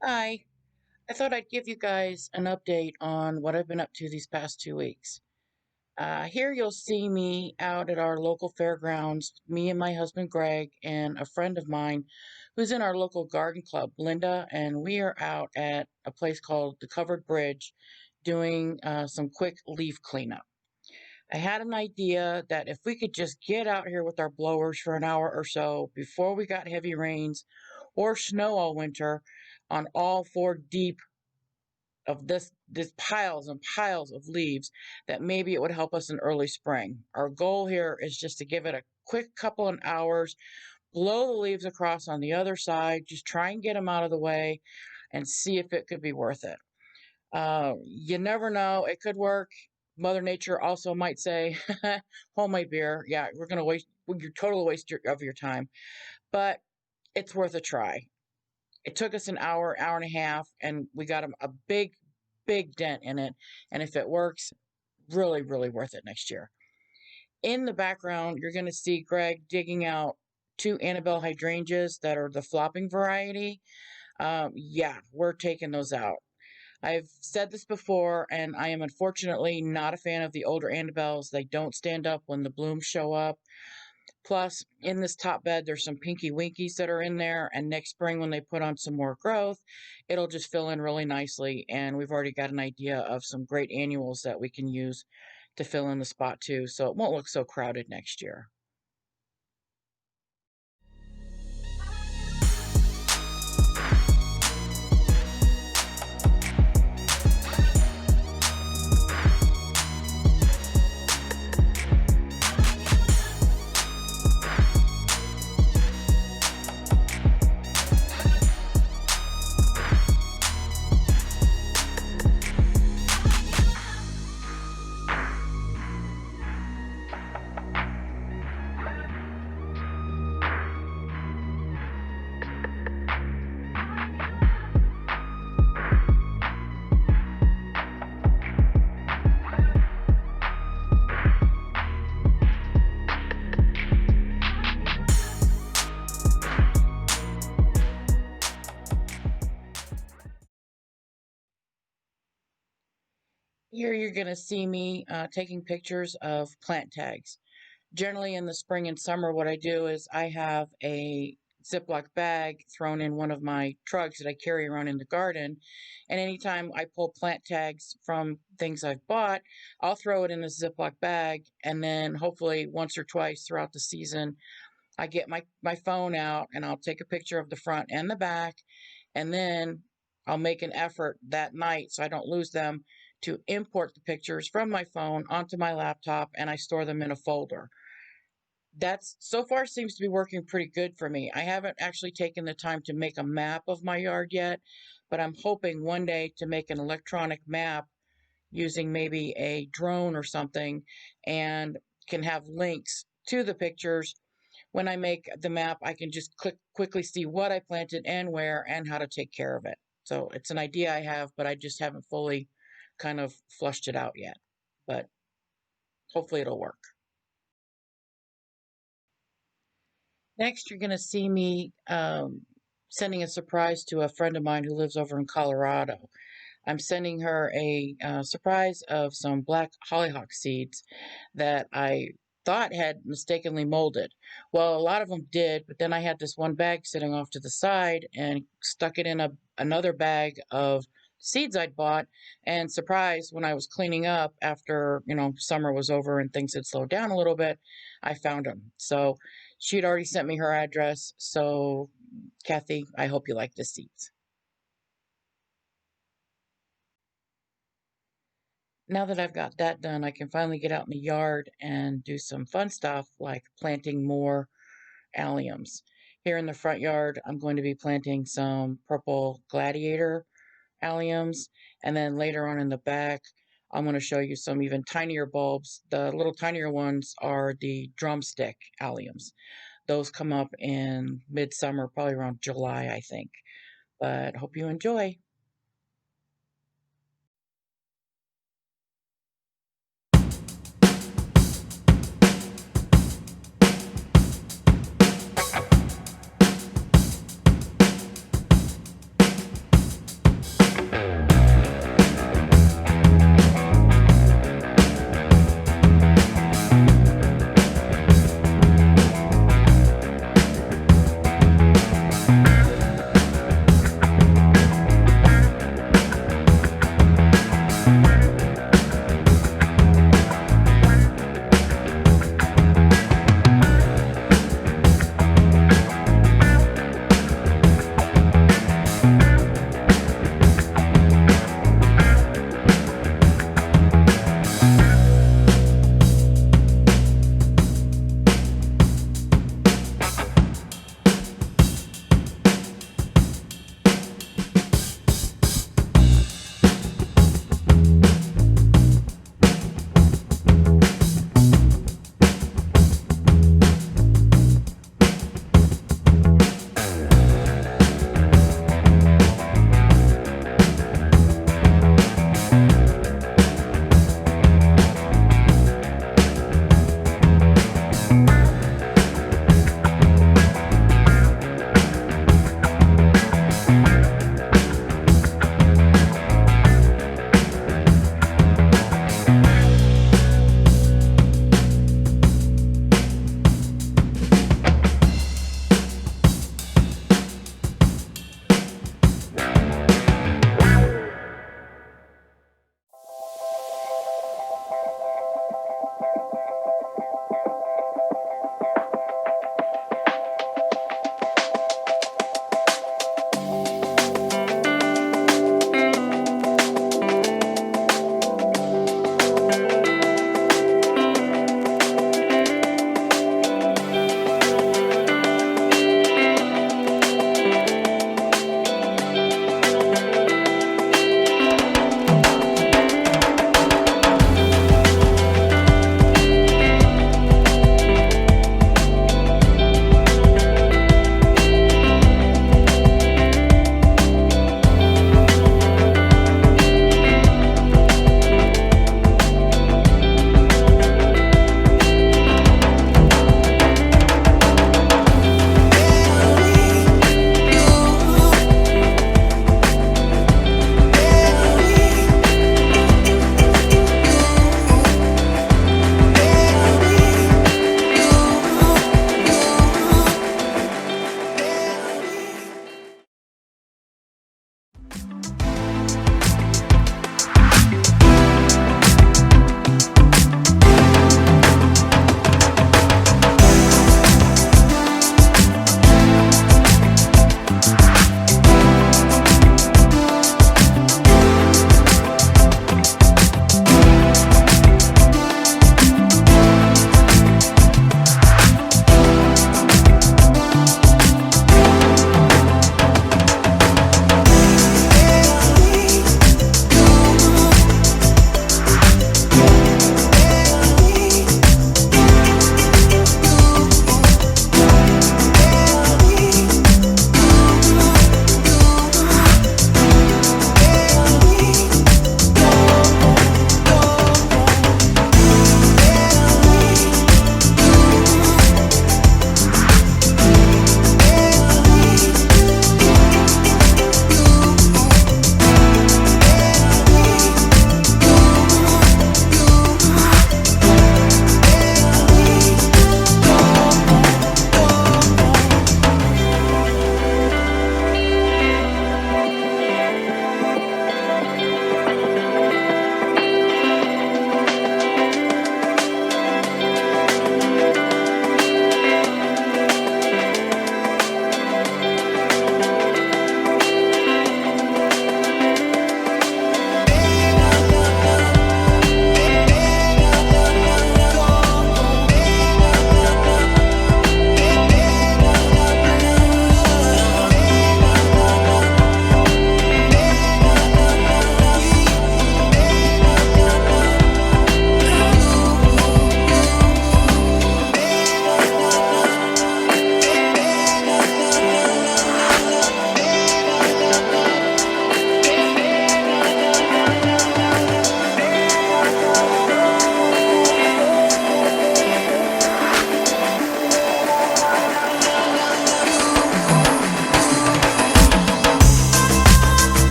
Hi, I thought I'd give you guys an update on what I've been up to these past 2 weeks. Here you'll see me out at our local fairgrounds, me and my husband Greg, and a friend of mine who's in our local garden club, Linda, and we are out at a place called the Covered Bridge doing some quick leaf cleanup. I had an idea that if we could just get out here with our blowers for an hour or so before we got heavy rains or snow all winter on all four deep of this piles and piles of leaves, that maybe it would help us in early spring. Our goal here is just to give it a quick couple of hours, blow the leaves across on the other side, just try and get them out of the way and see if it could be worth it. You never know, it could work. Mother Nature also might say, hold my beer. Yeah, we're going to waste, you're total waste of your time, but it's worth a try. It took us an hour, hour and a half, and we got a big, big dent in it. And if it works, really, really worth it next year. In the background, you're going to see Greg digging out two Annabelle hydrangeas that are the flopping variety. Yeah, we're taking those out. I've said this before, and I am unfortunately not a fan of the older Annabelles. They don't stand up when the blooms show up. Plus, in this top bed, there's some pinky winkies that are in there, and next spring when they put on some more growth, it'll just fill in really nicely, and we've already got an idea of some great annuals that we can use to fill in the spot too, so it won't look so crowded next year. Here you're going to see me taking pictures of plant tags. Generally in the spring and summer, what I do is I have a Ziploc bag thrown in one of my trucks that I carry around in the garden. And anytime I pull plant tags from things I've bought, I'll throw it in this Ziploc bag. And then hopefully once or twice throughout the season, I get my phone out and I'll take a picture of the front and the back. And then I'll make an effort that night so I don't lose them to import the pictures from my phone onto my laptop, and I store them in a folder. That's so far seems to be working pretty good for me. I haven't actually taken the time to make a map of my yard yet, but I'm hoping one day to make an electronic map using maybe a drone or something, and can have links to the pictures. When I make the map, I can just quickly see what I planted and where and how to take care of it. So it's an idea I have, but I just haven't fully kind of flushed it out yet. But hopefully it'll work. Next, you're going to see me sending a surprise to a friend of mine who lives over in Colorado. I'm sending her a surprise of some black hollyhock seeds that I thought had mistakenly molded. Well, a lot of them did, but then I had this one bag sitting off to the side and stuck it in another bag of seeds I'd bought. And surprise, when I was cleaning up after, summer was over and things had slowed down a little bit, I found them. So she'd already sent me her address. So, Kathy, I hope you like the seeds. Now that I've got that done, I can finally get out in the yard and do some fun stuff like planting more alliums. Here in the front yard, I'm going to be planting some purple gladiator alliums, and then later on in the back, I'm going to show you some even tinier bulbs. The little tinier ones are the drumstick alliums. Those come up in midsummer, probably around July, I think. But hope you enjoy.